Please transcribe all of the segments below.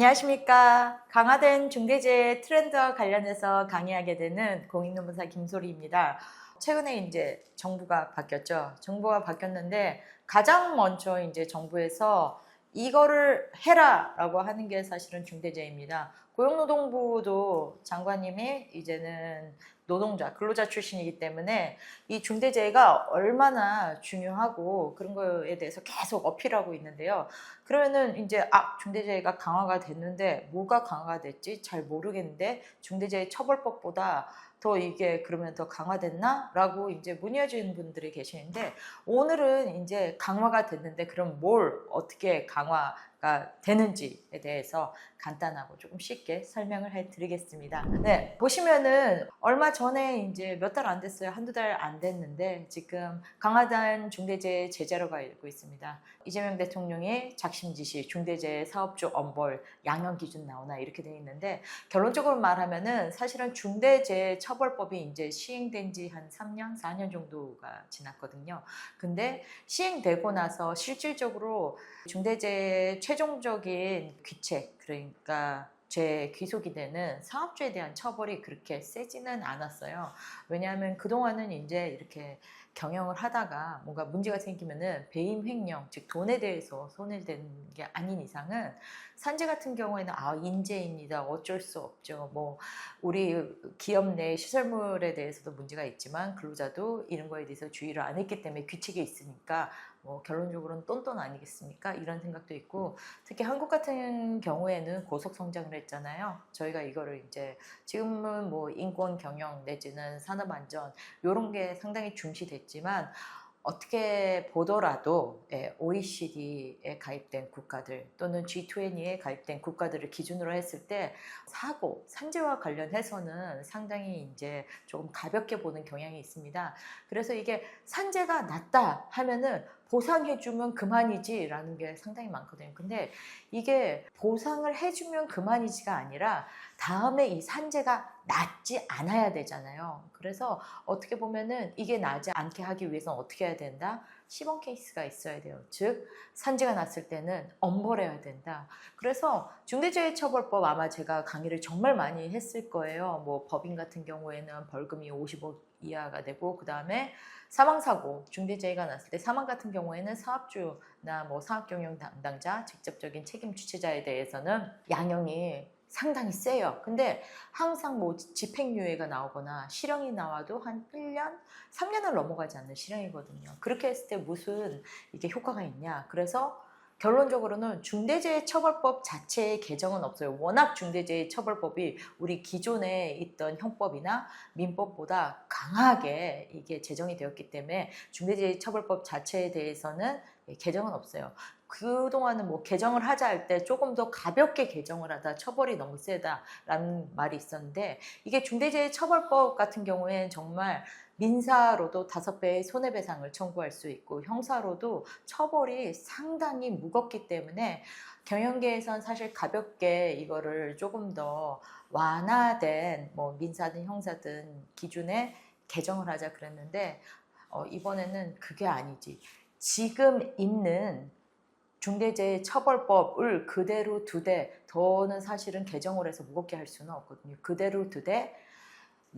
안녕하십니까. 강화된 중대재해 트렌드와 관련해서 강의하게 되는 공익노무사 김소리입니다. 최근에 이제 정부가 바뀌었죠. 정부가 바뀌었는데 가장 먼저 이제 정부에서 이거를 해라라고 하는 게 사실은 중대재해입니다. 고용노동부도 장관님이 이제는 노동자, 근로자 출신이기 때문에 이 중대재해가 얼마나 중요하고 그런 거에 대해서 계속 어필하고 있는데요. 그러면은 이제 중대재해가 강화가 됐는데 뭐가 강화가 됐지? 잘 모르겠는데 중대재해처벌법보다 더 이게 그러면 더 강화됐나? 라고 이제 문의하시는 분들이 계시는데 오늘은 이제 강화가 됐는데 그럼 뭘 어떻게 강화가 되는지에 대해서 간단하고 조금 쉽게 설명을 해드리겠습니다. 네, 보시면은 얼마 전에 이제 몇 달 안 됐어요. 한두 달 안 됐는데 지금 강화된 중대재해 제재로가 있고 있습니다. 이재명 대통령의 작심 지시 중대재해 사업주 엄벌 양형 기준 나오나 이렇게 되어 있는데 결론적으로 말하면은 사실은 중대재해처벌법이 이제 시행된 지 한 3년, 4년 정도가 지났거든요. 근데 시행되고 나서 실질적으로 중대재해 최종적인 귀책, 그러니까 귀속이 되는 사업주에 대한 처벌이 그렇게 세지는 않았어요. 왜냐하면 그동안은 이제 이렇게 경영을 하다가 뭔가 문제가 생기면은 배임 횡령, 즉 돈에 대해서 손을 대는 게 아닌 이상은 산재 같은 경우에는 인재입니다. 어쩔 수 없죠. 뭐 우리 기업 내 시설물에 대해서도 문제가 있지만 근로자도 이런 거에 대해서 주의를 안 했기 때문에 규칙이 있으니까 뭐 결론적으로는 똔똔 아니겠습니까? 이런 생각도 있고 특히 한국 같은 경우에는 고속 성장을 했잖아요. 저희가 이거를 이제 지금은 뭐 인권 경영 내지는 산업 안전 이런 게 상당히 중시됐지만 어떻게 보더라도 OECD에 가입된 국가들 또는 G20에 가입된 국가들을 기준으로 했을 때 사고, 산재와 관련해서는 상당히 이제 조금 가볍게 보는 경향이 있습니다. 그래서 이게 산재가 났다 하면은 보상해주면 그만이지 라는 게 상당히 많거든요. 근데 이게 보상을 해주면 그만이지가 아니라 다음에 이 산재가 낫지 않아야 되잖아요. 그래서 어떻게 보면은 이게 나지 않게 하기 위해서는 어떻게 해야 된다? 시범 케이스가 있어야 돼요. 즉 산재가 났을 때는 엄벌해야 된다. 그래서 중대재해처벌법 아마 제가 강의를 정말 많이 했을 거예요. 뭐 법인 같은 경우에는 벌금이 50억 이하가 되고 그 다음에 사망사고, 중대재해가 났을 때 사망 같은 경우에는 사업주나 뭐 사업경영 담당자, 직접적인 책임 주체자에 대해서는 양형이 상당히 세요. 근데 항상 뭐 집행유예가 나오거나 실형이 나와도 한 1년, 3년을 넘어가지 않는 실형이거든요. 그렇게 했을 때 무슨 이게 효과가 있냐. 그래서 결론적으로는 중대재해처벌법 자체의 개정은 없어요. 워낙 중대재해처벌법이 우리 기존에 있던 형법이나 민법보다 강하게 이게 제정이 되었기 때문에 중대재해처벌법 자체에 대해서는 개정은 없어요. 그동안은 뭐 개정을 하자 할 때 조금 더 가볍게 개정을 하다 처벌이 너무 세다라는 말이 있었는데 이게 중대재해처벌법 같은 경우에는 정말 민사로도 5배의 손해배상을 청구할 수 있고 형사로도 처벌이 상당히 무겁기 때문에 경영계에선 사실 가볍게 이거를 조금 더 완화된 뭐 민사든 형사든 기준에 개정을 하자 그랬는데 이번에는 그게 아니지. 지금 있는 중대재해처벌법을 그대로 두되 더는 사실은 개정을 해서 무겁게 할 수는 없거든요. 그대로 두되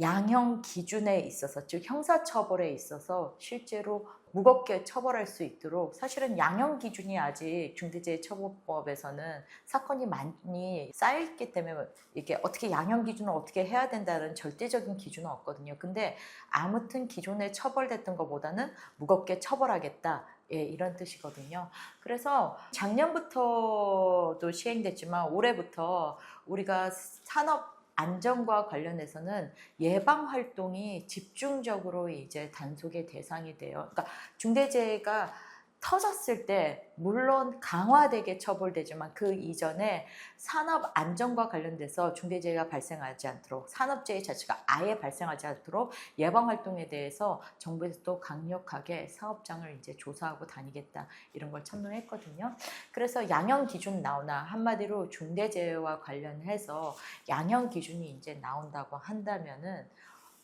양형 기준에 있어서 즉 형사처벌에 있어서 실제로 무겁게 처벌할 수 있도록 사실은 양형 기준이 아직 중대재해처벌법에서는 사건이 많이 쌓여있기 때문에 이게 어떻게 양형 기준을 어떻게 해야 된다는 절대적인 기준은 없거든요. 근데 아무튼 기존에 처벌됐던 것보다는 무겁게 처벌하겠다. 이런 뜻이거든요. 그래서 작년부터도 시행됐지만 올해부터 우리가 산업 안전과 관련해서는 예방 활동이 집중적으로 이제 단속의 대상이 돼요. 그러니까 중대재해가 터졌을 때 물론 강화되게 처벌되지만 그 이전에 산업 안전과 관련돼서 중대재해가 발생하지 않도록 산업재해 자체가 아예 발생하지 않도록 예방 활동에 대해서 정부에서 또 강력하게 사업장을 이제 조사하고 다니겠다 이런 걸 천명했거든요. 그래서 양형 기준 나오나 한마디로 중대재해와 관련해서 양형 기준이 이제 나온다고 한다면은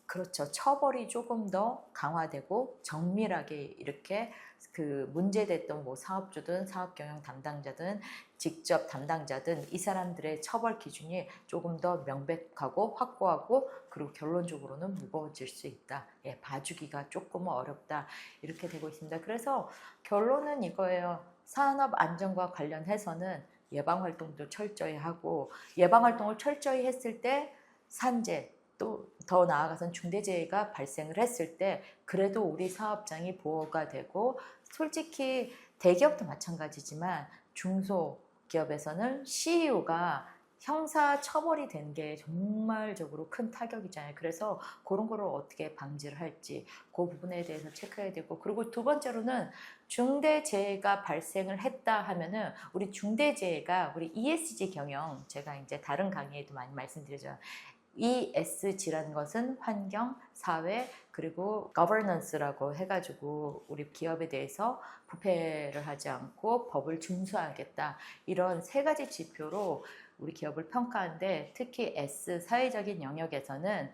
그렇죠. 처벌이 조금 더 강화되고 정밀하게 이렇게 그 문제됐던 뭐 사업주든 사업경영 담당자든 직접 담당자든 이 사람들의 처벌 기준이 조금 더 명백하고 확고하고 그리고 결론적으로는 무거워질 수 있다. 예, 봐주기가 조금 어렵다. 이렇게 되고 있습니다. 그래서 결론은 이거예요. 산업 안전과 관련해서는 예방 활동도 철저히 하고 예방 활동을 철저히 했을 때 산재 또 더 나아가선 중대재해가 발생을 했을 때 그래도 우리 사업장이 보호가 되고 솔직히 대기업도 마찬가지지만 중소기업에서는 CEO가 형사 처벌이 된 게 정말적으로 큰 타격이잖아요. 그래서 그런 거를 어떻게 방지를 할지 그 부분에 대해서 체크해야 되고 그리고 두 번째로는 중대재해가 발생을 했다 하면은 우리 중대재해가 우리 ESG 경영 제가 이제 다른 강의에도 많이 말씀드리죠. ESG라는 것은 환경, 사회, 그리고 governance라고 해가지고 우리 기업에 대해서 부패를 하지 않고 법을 준수하겠다. 이런 세 가지 지표로 우리 기업을 평가하는데 특히 S, 사회적인 영역에서는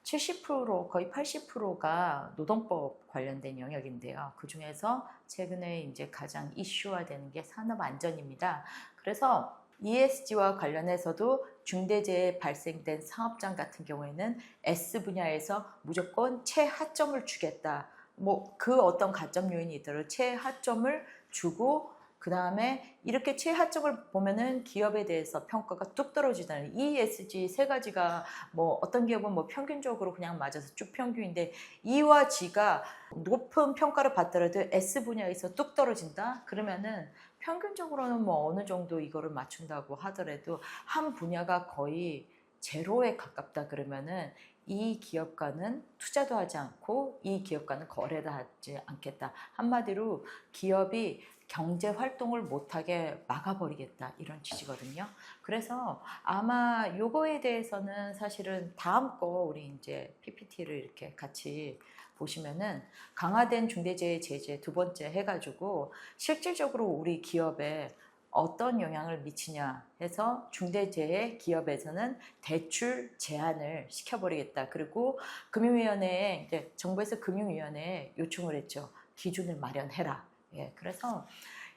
70% 거의 80%가 노동법 관련된 영역인데요. 그 중에서 최근에 이제 가장 이슈화되는 게 산업 안전입니다. 그래서 ESG와 관련해서도 중대재해 발생된 사업장 같은 경우에는 S 분야에서 무조건 최하점을 주겠다. 뭐 그 어떤 가점 요인이 있더라도 최하점을 주고 그 다음에 이렇게 최하점을 보면은 기업에 대해서 평가가 뚝 떨어지다는 ESG 세 가지가 뭐 어떤 기업은 뭐 평균적으로 그냥 맞아서 쭉 평균인데 E와 G가 높은 평가를 받더라도 S 분야에서 뚝 떨어진다? 그러면은 평균적으로는 뭐 어느 정도 이거를 맞춘다고 하더라도 한 분야가 거의 제로에 가깝다 그러면은 이 기업과는 투자도 하지 않고 이 기업과는 거래도 하지 않겠다. 한마디로 기업이 경제 활동을 못하게 막아버리겠다 이런 취지거든요. 그래서 아마 요거에 대해서는 사실은 다음 거 우리 이제 PPT를 이렇게 같이 보시면은 강화된 중대재해 제재 두 번째 해가지고 실질적으로 우리 기업에 어떤 영향을 미치냐 해서 중대재해 기업에서는 대출 제한을 시켜버리겠다. 그리고 금융위원회에 이제 정부에서 금융위원회에 요청을 했죠. 기준을 마련해라. 예, 그래서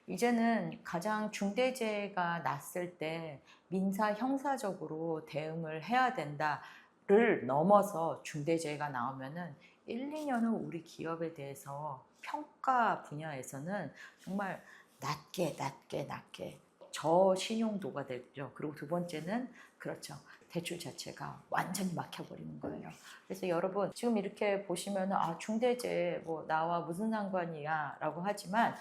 이제는 가장 중대재해가 났을 때 민사 형사적으로 대응을 해야 된다를 넘어서 중대재해가 나오면은 1, 2년은 우리 기업에 대해서 평가 분야에서는 정말 낮게 저신용도가 되죠. 그리고 두 번째는 그렇죠. 대출 자체가 완전히 막혀버리는 거예요. 그래서 여러분 지금 이렇게 보시면 아 중대재해 뭐 나와 무슨 상관이야 라고 하지만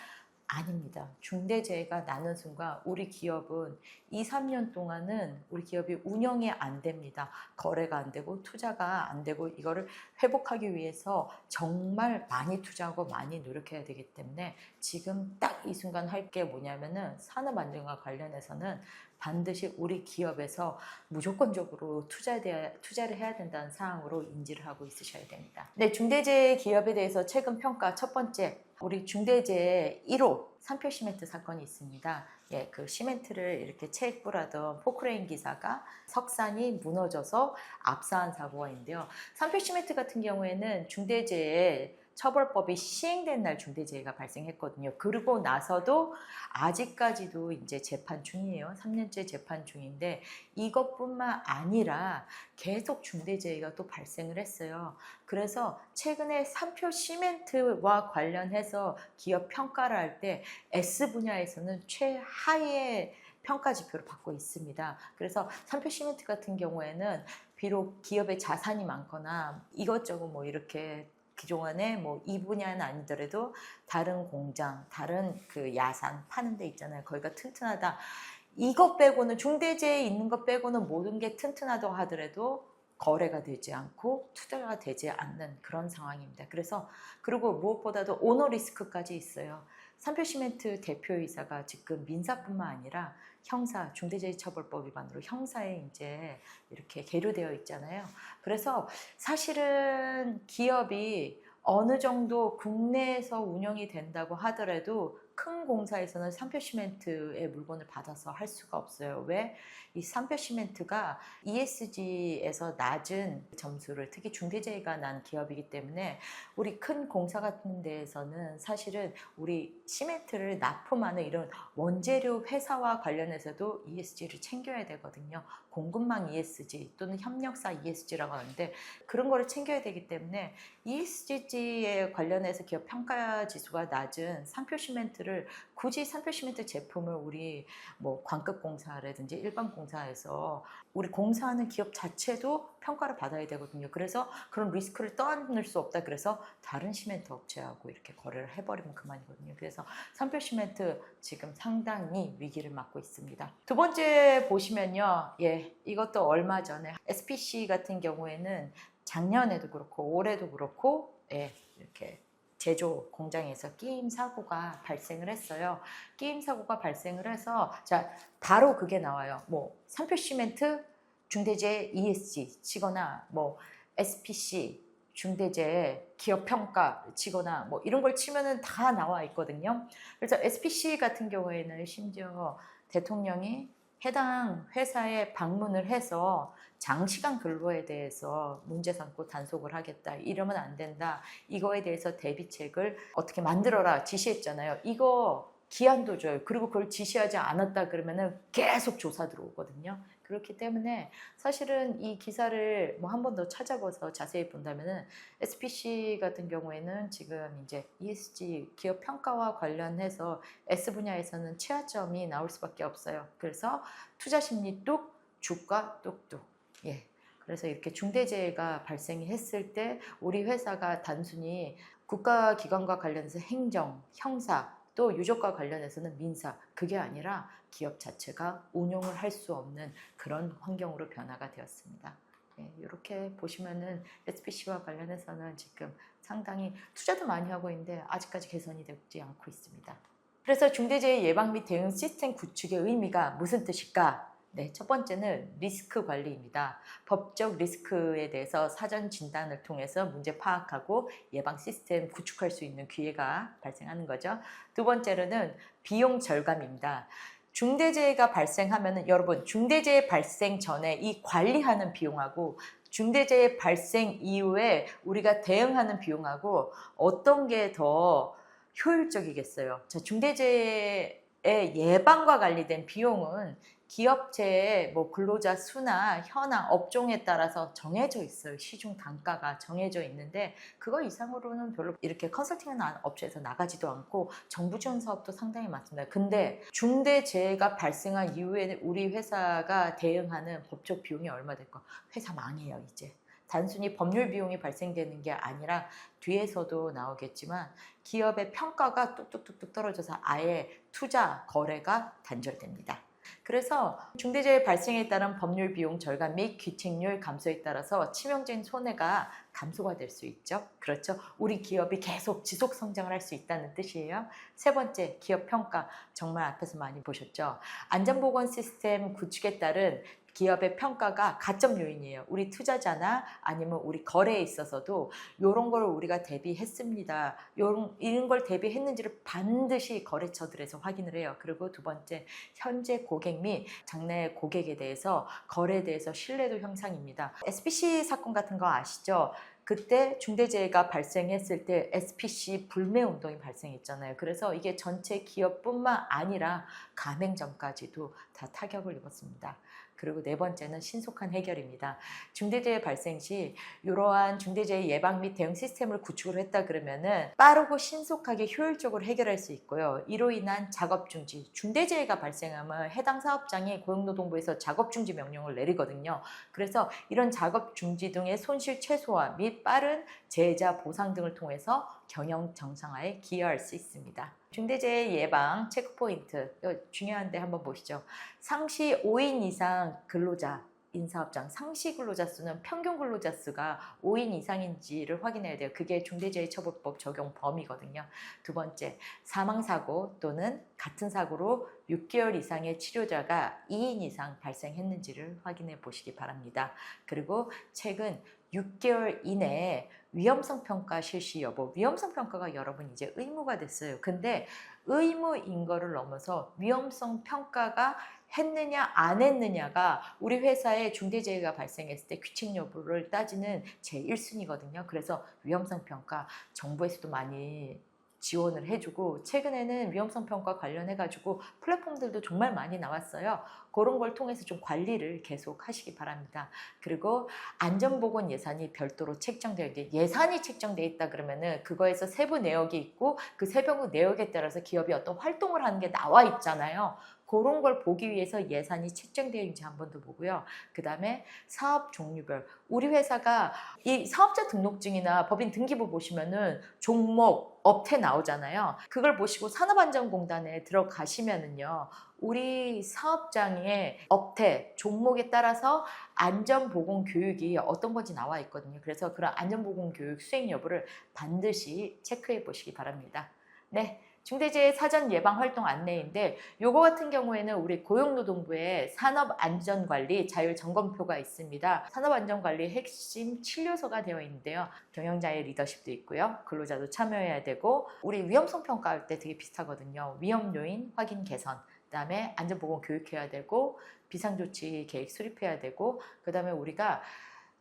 아닙니다. 중대재해가 나는 순간 우리 기업은 2, 3년 동안은 우리 기업이 운영이 안 됩니다. 거래가 안 되고 투자가 안 되고 이거를 회복하기 위해서 정말 많이 투자하고 많이 노력해야 되기 때문에 지금 딱 이 순간 할 게 뭐냐면은 산업 안정과 관련해서는 반드시 우리 기업에서 무조건적으로 투자를 해야 된다는 사항으로 인지를 하고 있으셔야 됩니다. 네, 중대재해 기업에 대해서 최근 평가 첫 번째 우리 중대재해 1호 산표시멘트 사건이 있습니다. 예, 그 시멘트를 이렇게 체액부라던 포크레인 기사가 석산이 무너져서 압사한 사고가 있는데요. 산표시멘트 같은 경우에는 중대재해 처벌법이 시행된 날 중대재해가 발생했거든요. 그러고 나서도 아직까지도 이제 재판 중이에요. 3년째 재판 중인데 이것뿐만 아니라 계속 중대재해가 또 발생을 했어요. 그래서 최근에 산표 시멘트와 관련해서 기업 평가를 할 때 S 분야에서는 최하의 평가 지표를 받고 있습니다. 그래서 산표 시멘트 같은 경우에는 비록 기업의 자산이 많거나 이것저것 뭐 이렇게 그동안에 뭐 이 분야는 아니더라도 다른 공장, 다른 그 야산 파는 데 있잖아요. 거기가 튼튼하다. 이것 빼고는 중대재해 있는 것 빼고는 모든 게 튼튼하다고 하더라도 거래가 되지 않고 투자가 되지 않는 그런 상황입니다. 그래서 그리고 무엇보다도 오너 리스크까지 있어요. 산표시멘트 대표이사가 지금 민사뿐만 아니라 형사, 중대재해처벌법 위반으로 형사에 이제 이렇게 계류되어 있잖아요. 그래서 사실은 기업이 어느 정도 국내에서 운영이 된다고 하더라도 큰 공사에서는 산표 시멘트의 물건을 받아서 할 수가 없어요. 왜? 이 산표 시멘트가 ESG에서 낮은 점수를, 특히 중대재해가 난 기업이기 때문에 우리 큰 공사 같은 데에서는 사실은 우리 시멘트를 납품하는 이런 원재료 회사와 관련해서도 ESG를 챙겨야 되거든요. 공급망 ESG 또는 협력사 ESG라고 하는데 그런 거를 챙겨야 되기 때문에 ESG에 관련해서 기업 평가 지수가 낮은 상표 시멘트를 굳이 상표 시멘트 제품을 우리 뭐 광급 공사라든지 일반 공사에서 우리 공사하는 기업 자체도 평가를 받아야 되거든요. 그래서 그런 리스크를 떠안을 수 없다. 그래서 다른 시멘트 업체하고 이렇게 거래를 해버리면 그만이거든요. 그래서 상표 시멘트 지금 상당히 위기를 맞고 있습니다. 두 번째 보시면요. 이것도 얼마 전에 SPC 같은 경우에는 작년에도 그렇고 올해도 그렇고 이렇게 제조 공장에서 끼임 사고가 발생을 했어요. 끼임 사고가 발생을 해서 자 바로 그게 나와요. 뭐 산표 시멘트 중대재해 ESG 치거나 뭐 SPC 중대재해 기업 평가 치거나 뭐 이런 걸 치면은 다 나와 있거든요. 그래서 SPC 같은 경우에는 심지어 대통령이 해당 회사에 방문을 해서 장시간 근로에 대해서 문제 삼고 단속을 하겠다. 이러면 안 된다. 이거에 대해서 대비책을 어떻게 만들어라 지시했잖아요. 이거 기한도 줘요. 그리고 그걸 지시하지 않았다 그러면은 계속 조사 들어오거든요. 그렇기 때문에 사실은 이 기사를 뭐 한 번 더 찾아봐서 자세히 본다면은 SPC 같은 경우에는 지금 이제 ESG 기업 평가와 관련해서 S 분야에서는 최하점이 나올 수밖에 없어요. 그래서 투자 심리 뚝, 주가 뚝뚝. 그래서 이렇게 중대재해가 발생이 했을 때 우리 회사가 단순히 국가기관과 관련해서 행정, 형사 또 유족과 관련해서는 민사 그게 아니라 기업 자체가 운용을 할 수 없는 그런 환경으로 변화가 되었습니다. 이렇게 보시면은 SPC와 관련해서는 지금 상당히 투자도 많이 하고 있는데 아직까지 개선이 되지 않고 있습니다. 그래서 중대재해 예방 및 대응 시스템 구축의 의미가 무슨 뜻일까? 첫 번째는 리스크 관리입니다. 법적 리스크에 대해서 사전 진단을 통해서 문제 파악하고 예방 시스템 구축할 수 있는 기회가 발생하는 거죠. 두 번째로는 비용 절감입니다. 중대재해가 발생하면은 여러분 중대재해 발생 전에 이 관리하는 비용하고 중대재해 발생 이후에 우리가 대응하는 비용하고 어떤 게 더 효율적이겠어요? 자, 중대재해 예방과 관리된 비용은 기업체의 뭐 근로자 수나 현황, 업종에 따라서 정해져 있어요. 시중 단가가 정해져 있는데 그거 이상으로는 별로 이렇게 컨설팅하는 업체에서 나가지도 않고 정부 지원 사업도 상당히 많습니다. 근데 중대재해가 발생한 이후에 우리 회사가 대응하는 법적 비용이 얼마 될까? 회사 망해요 이제. 단순히 법률 비용이 발생되는 게 아니라 뒤에서도 나오겠지만 기업의 평가가 뚝뚝뚝뚝 떨어져서 아예 투자, 거래가 단절됩니다. 그래서 중대재해 발생에 따른 법률 비용 절감 및 귀책률 감소에 따라서 치명적인 손해가 감소가 될 수 있죠. 그렇죠. 우리 기업이 계속 지속 성장을 할 수 있다는 뜻이에요. 세 번째, 기업 평가. 정말 앞에서 많이 보셨죠. 안전보건 시스템 구축에 따른 기업의 평가가 가점 요인이에요. 우리 투자자나 아니면 우리 거래에 있어서도 이런 걸 우리가 대비했습니다. 이런 걸 대비했는지를 반드시 거래처들에서 확인을 해요. 그리고 두 번째, 현재 고객 및 장래 고객에 대해서 거래에 대해서 신뢰도 향상입니다. SPC 사건 같은 거 아시죠? 그때 중대재해가 발생했을 때 SPC 불매운동이 발생했잖아요. 그래서 이게 전체 기업뿐만 아니라 가맹점까지도 다 타격을 입었습니다. 그리고 네 번째는 신속한 해결입니다. 중대재해 발생 시 이러한 중대재해 예방 및 대응 시스템을 구축을 했다 그러면은 빠르고 신속하게 효율적으로 해결할 수 있고요. 이로 인한 작업 중지, 중대재해가 발생하면 해당 사업장이 고용노동부에서 작업 중지 명령을 내리거든요. 그래서 이런 작업 중지 등의 손실 최소화 및 빠른 재해자 보상 등을 통해서 경영 정상화에 기여할 수 있습니다. 중대재해 예방 체크포인트 중요한데 한번 보시죠. 상시 5인 이상 근로자 인사업장 상시 근로자 수는 평균 근로자 수가 5인 이상인지를 확인해야 돼요. 그게 중대재해처벌법 적용 범위거든요. 두 번째, 사망사고 또는 같은 사고로 6개월 이상의 치료자가 2인 이상 발생했는지를 확인해 보시기 바랍니다. 그리고 최근 6개월 이내에 위험성 평가 실시 여부, 위험성 평가가 여러분 이제 의무가 됐어요. 근데 의무인 거를 넘어서 위험성 평가가 했느냐 안 했느냐가 우리 회사에 중대재해가 발생했을 때 규칙 여부를 따지는 제1순위거든요. 그래서 위험성 평가 정부에서도 많이 지원을 해주고 최근에는 위험성 평가 관련해가지고 플랫폼들도 정말 많이 나왔어요. 그런 걸 통해서 좀 관리를 계속 하시기 바랍니다. 그리고 안전보건 예산이 별도로 책정되어 있는데 예산이 책정되어 있다 그러면은 그거에서 세부 내역이 있고 그 세부 내역에 따라서 기업이 어떤 활동을 하는 게 나와 있잖아요. 그런 걸 보기 위해서 예산이 책정되어 있는지 한 번 더 보고요. 그 다음에 사업 종류별. 우리 회사가 이 사업자 등록증이나 법인 등기부 보시면은 종목, 업태 나오잖아요. 그걸 보시고 산업안전공단에 들어가시면은요. 우리 사업장의 업태, 종목에 따라서 안전보건교육이 어떤 건지 나와 있거든요. 그래서 그런 안전보건교육 수행 여부를 반드시 체크해 보시기 바랍니다. 네. 중대재해 사전 예방 활동 안내인데 요거 같은 경우에는 우리 고용노동부의 산업안전관리 자율점검표가 있습니다. 산업안전관리 핵심 진료서가 되어 있는데요. 경영자의 리더십도 있고요. 근로자도 참여해야 되고 우리 위험성 평가할 때 되게 비슷하거든요. 위험 요인 확인 개선, 그다음에 안전보건 교육해야 되고 비상조치 계획 수립해야 되고 그다음에 우리가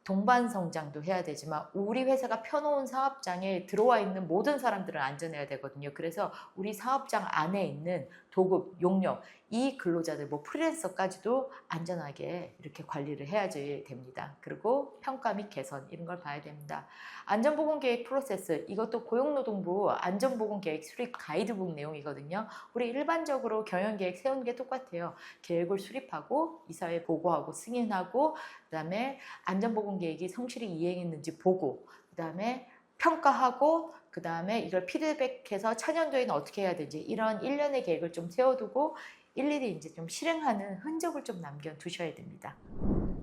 동반 성장도 해야 되지만 우리 회사가 펴놓은 사업장에 들어와 있는 모든 사람들은 안전해야 되거든요. 그래서 우리 사업장 안에 있는 도급, 용역, 이 근로자들, 뭐 프리랜서까지도 안전하게 이렇게 관리를 해야지 됩니다. 그리고 평가 및 개선 이런 걸 봐야 됩니다. 안전보건계획 프로세스 이것도 고용노동부 안전보건계획 수립 가이드북 내용이거든요. 우리 일반적으로 경영계획 세우는 게 똑같아요. 계획을 수립하고 이사회에 보고하고 승인하고 그다음에 안전보건계획이 성실히 이행했는지 보고 그다음에 평가하고 그 다음에 이걸 피드백해서 차년도에는 어떻게 해야 되는지 이런 일련의 계획을 좀 세워두고 일일이 이제 좀 실행하는 흔적을 좀 남겨두셔야 됩니다.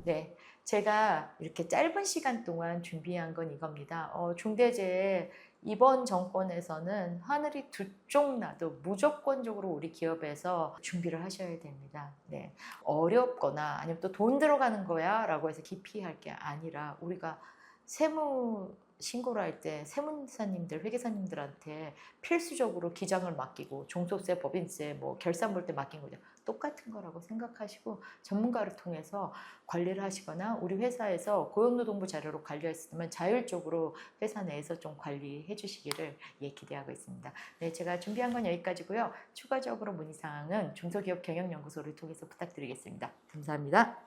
네, 제가 이렇게 짧은 시간 동안 준비한 건 이겁니다. 중대재해 이번 정권에서는 하늘이 두 쪽 나도 무조건적으로 우리 기업에서 준비를 하셔야 됩니다. 네, 어렵거나 아니면 또 돈 들어가는 거야 라고 해서 기피할 게 아니라 우리가 세무 신고를 할 때 세무사님들, 회계사님들한테 필수적으로 기장을 맡기고 종소세, 법인세, 뭐 결산 볼 때 맡긴 거죠. 똑같은 거라고 생각하시고 전문가를 통해서 관리를 하시거나 우리 회사에서 고용노동부 자료로 관리했으면 자율적으로 회사 내에서 좀 관리해 주시기를 기대하고 있습니다. 네, 제가 준비한 건 여기까지고요. 추가적으로 문의사항은 중소기업 경영연구소를 통해서 부탁드리겠습니다. 감사합니다.